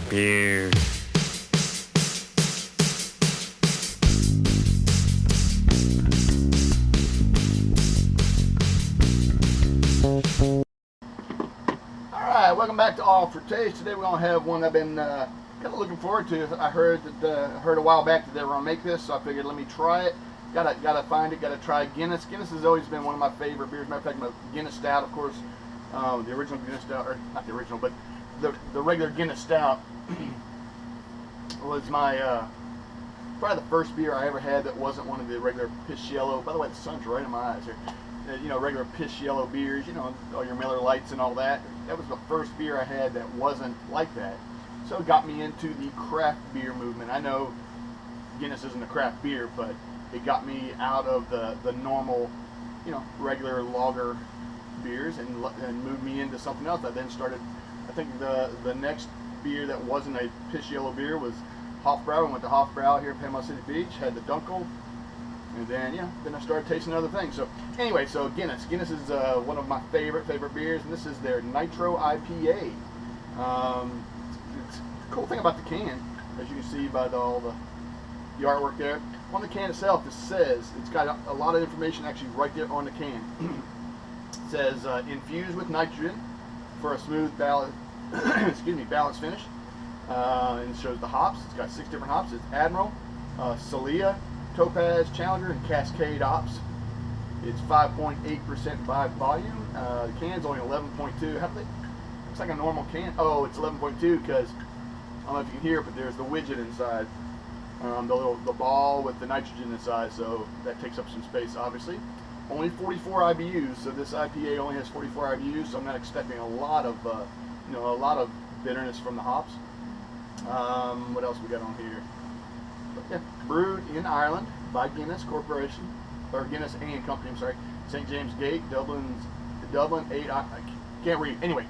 beer. Alright, welcome back to AllForTaste. Today we're going to have one I've been kind of looking forward to. I heard a while back that they were going to make this, so I figured let me try it. Gotta find it, gotta try Guinness. Guinness has always been one of my favorite beers. Matter of fact, my Guinness Stout, of course, the original Guinness Stout, or not the original, but the regular Guinness Stout was my probably the first beer I ever had that wasn't one of the regular piss yellow. By the way, the sun's right in my eyes here. You know, regular piss yellow beers. You know, all your Miller Lights and all that. That was the first beer I had that wasn't like that. So it got me into the craft beer movement. I know Guinness isn't a craft beer, but it got me out of the normal, you know, regular lager beers and moved me into something else. I then started, I think the next beer that wasn't a piss yellow beer was Hofbrau. I went to Hofbrau here in Panama City Beach, had the Dunkel, and then, yeah, then I started tasting other things. So anyway, so Guinness is one of my favorite beers, and this is their Nitro IPA. It's the cool thing about the can, as you can see by all the artwork there. On the can itself, it says, it's got a lot of information actually right there on the can. It says, infused with nitrogen for a smooth, balanced finish. And it shows the hops. It's got 6 different hops. It's Admiral, Celia, Topaz, Challenger, and Cascade hops. It's 5.8% by volume. The can's only 11.2. Looks like a normal can. Oh, it's 11.2 because, I don't know if you can hear it, but there's the widget inside. The ball with the nitrogen inside, so that takes up some space, obviously. Only 44 IBUs, so this IPA only has 44 IBUs, so I'm not expecting a lot of bitterness from the hops. What else we got on here? But yeah, brewed in Ireland by Guinness Corporation, or Guinness and Company. I'm sorry, St. James Gate, Dublin 8. I can't read. Anyway,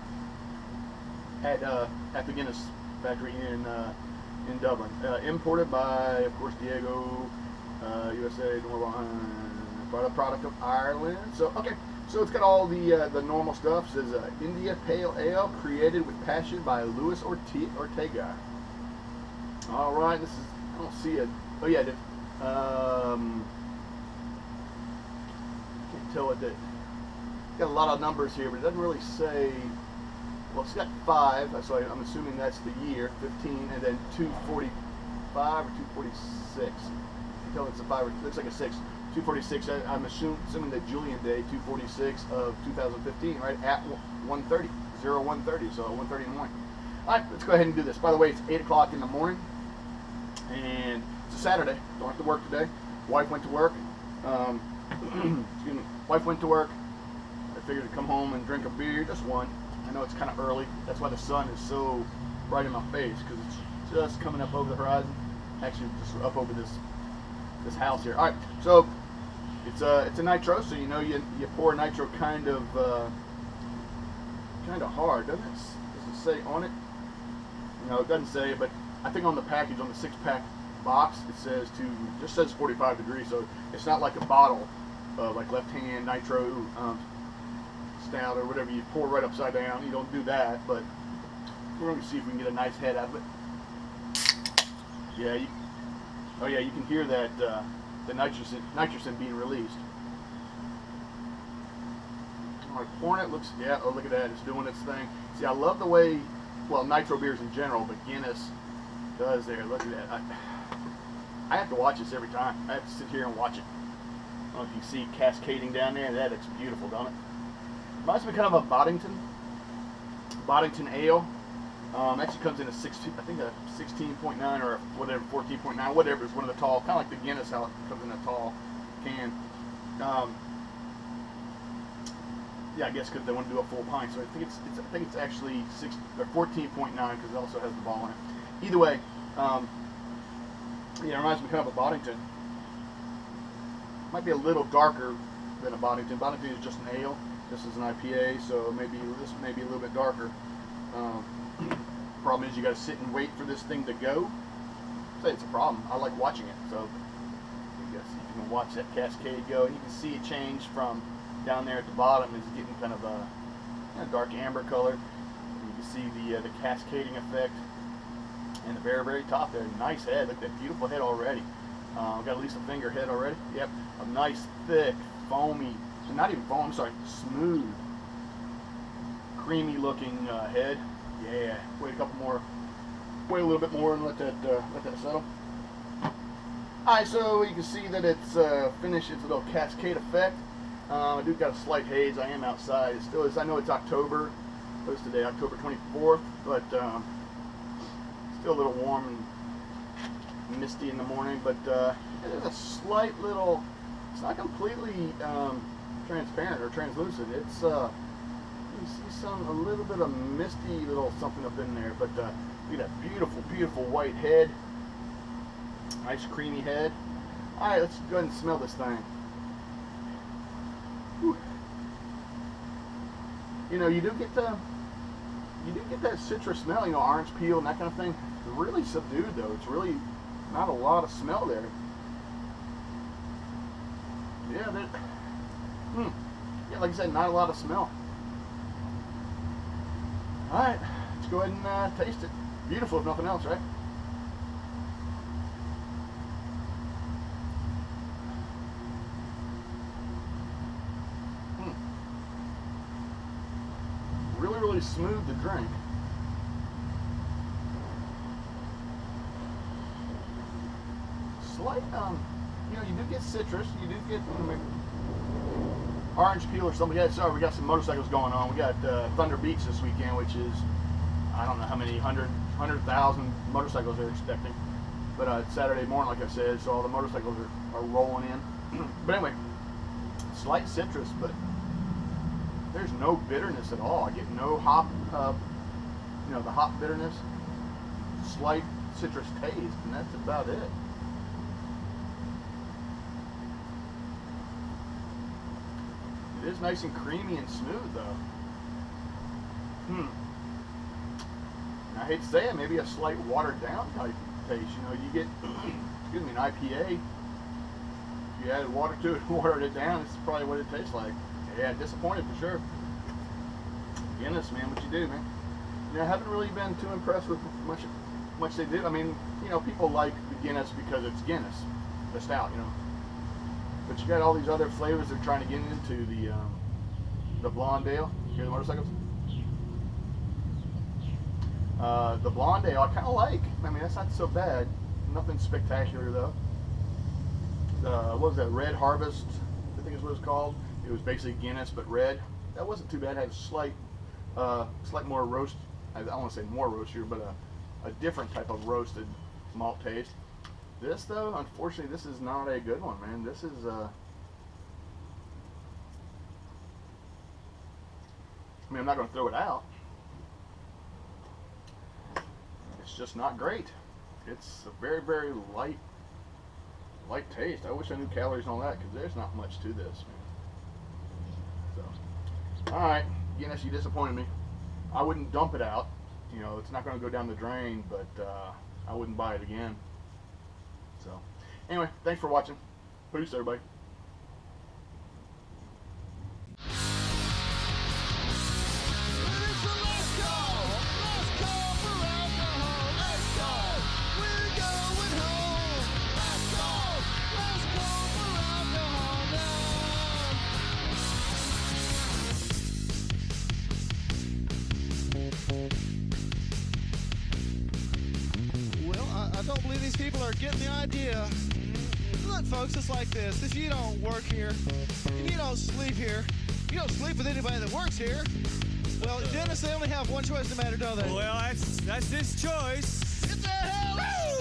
at the Guinness factory in Dublin. Imported by, of course, Diego, USA, product of Ireland. So, okay, so it's got all the normal stuff. It says India Pale Ale, created with passion by Luis Ortega. All right, this is, I don't see it. Oh, yeah, can't tell what that. Got a lot of numbers here, but it doesn't really say. Well, it's got 5, so I'm assuming that's the year, 15, and then 245 or 246. I can tell it's a 5, or it looks like a 6. 246, I'm assuming that Julian Day, 246 of 2015, right at 1:30, 01:30, so 1:30 in the morning. All right, let's go ahead and do this. By the way, it's 8 o'clock in the morning, and it's a Saturday. Don't have to work today. Wife went to work. Excuse me. Wife went to work. I figured to come home and drink a beer, just one. I know it's kind of early. That's why the sun is so bright in my face, because it's just coming up over the horizon. Actually, just up over this house here. All right, so it's a nitro, so you know you pour nitro kind of hard, doesn't it? Does it say on it? No, it doesn't say, but I think on the package, on the 6-pack box, it says just says 45 degrees, so it's not like a bottle like Left Hand Nitro Stout or whatever you pour right upside down. You don't do that, but we're going to see if we can get a nice head out of it. Yeah, you can hear that the nitrogen being released. All right, pouring it, looks, yeah, oh, look at that, it's doing its thing. See, I love the way, well, nitro beers in general, but Guinness does there. Look at that. I have to watch this every time. I have to sit here and watch it. I don't know if you see cascading down there. That looks beautiful, don't it? Reminds me kind of a Boddington Ale. Actually comes in a 16.9 or whatever, 14.9, whatever. It's one of the tall, kind of like the Guinness, how it comes in a tall can. Yeah, I guess because they want to do a full pint, so I think it's actually 14.9 because it also has the ball in it. Either way, yeah, it reminds me kind of a Boddington. Might be a little darker than a Boddington. Boddington is just an ale. This is an IPA, so maybe this may be a little bit darker. Problem is you got to sit and wait for this thing to go. I'd say it's a problem. I like watching it, so I guess you can watch that cascade go, and you can see it change from down there at the bottom. It's getting kind of a dark amber color. You can see the cascading effect And the very, very top there, nice head. Look at that beautiful head already. Got at least a finger head already. Yep, a nice, thick, foamy, not even foam, I'm sorry, smooth, creamy looking head. Yeah, wait a little bit more and let that settle. Alright, so you can see that it's finished its little cascade effect. I do got a slight haze. I am outside. It still is. I know it's October. What's today? October 24th, but still a little warm and misty in the morning. But there's a slight little. It's not completely transparent or translucent. It's you see a little bit of misty little something up in there. But look at that beautiful, beautiful white head. Nice creamy head. All right, let's go ahead and smell this thing. Whew. You know, you do get that citrus smell. You know, orange peel and that kind of thing. It's really subdued though. It's really not a lot of smell there. Yeah, yeah, like I said, not a lot of smell. All right, let's go ahead and taste it. Beautiful, if nothing else, right? Really, really smooth to drink. Slight, you know, you do get citrus. You do get orange peel or something. Yeah, sorry, we got some motorcycles going on. We got Thunder Beach this weekend, which is, I don't know how many 100,000 motorcycles they're expecting. But it's Saturday morning, like I said, so all the motorcycles are rolling in. But anyway, slight citrus, but there's no bitterness at all. I get no hop, you know, the hop bitterness. Slight citrus taste, and that's about it. It is nice and creamy and smooth, though. I hate to say it, maybe a slight watered down type taste. You know, you get, excuse me, an IPA. If you added water to it and watered it down, it's probably what it tastes like. Yeah, disappointed for sure. Guinness, man, what you do, man? You know, I haven't really been too impressed with much they do. I mean, you know, people like the Guinness because it's Guinness, the stout, you know. But you got all these other flavors they're trying to get into. The blonde ale. You hear the motorcycles? The blonde ale I kind of like. I mean, that's not so bad. Nothing spectacular though. What was that? Red Harvest, I think is what it's called. It was basically Guinness but red. That wasn't too bad. It had a slight more roast. I don't want to say more roastier, but a different type of roasted malt taste. This though, unfortunately, this is not a good one, man. This is I mean, I'm not going to throw it out. It's just not great. It's a very, very light taste. I wish I knew calories and all that, because there's not much to this, man. So, all right, Guinness, you disappointed me. I wouldn't dump it out. You know, it's not going to go down the drain, but I wouldn't buy it again. So, anyway, thanks for watching. Peace, everybody. I don't believe these people are getting the idea. Look, folks, it's like this. If you don't work here, and you don't sleep here, you don't sleep with anybody that works here, well, Dennis, they only have one choice no matter, don't they? Well, that's his choice. Get the hell out!